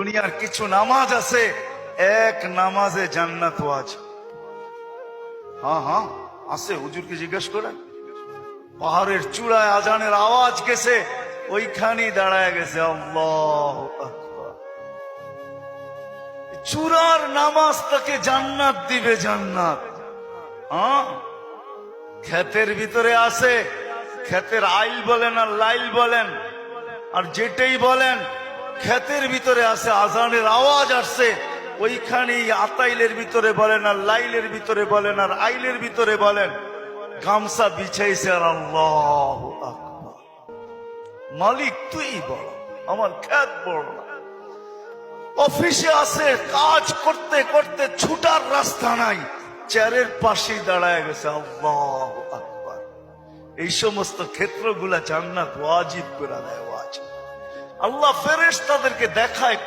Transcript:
দুনিয়ার কিছু নামাজ আছে, এক নামাজে জান্নাত ওয়াজিব। হ্যাঁ আছে, হুজুরকে জিজ্ঞেস করেন। পাহাড়ের চূড়ায় আজানের আওয়াজ গেছে, ওইখানেই দাঁড়ায় গেছে আল্লাহু আকবার। চূড়ার নামাজ তাকে জান্নাত দিবে, জান্নাত। হ্যাঁ, ক্ষেতের ভিতরে আছে, ক্ষেতের আইল বলেন আর লাইল বলেন আর যেটাই বলেন, ক্ষেতের ভিতরে আছে, আজানের আওয়াজ আসছে, ওইখানেই আতাইলের ভিতরে বলেন আর লাইলের ভিতরে বলেন আর আইলের ভিতরে বলেন, গামছা বিছাইছে আর আল্লাহু আকবার। মালিক তুই বড়, আমার ক্ষেত বড় না। অফিসে আছে, কাজ করতে করতে ছুটার রাস্তা নাই, চেয়ারের পাশেই দাঁড়ায় গেছে আল্লাহু আকবার। এই সমস্ত ক্ষেত্রগুলা জান্নাত ওয়াজিব করে দেয়, ওয়াজিব। আল্লাহ ফেরেশতাদেরকে দেখায়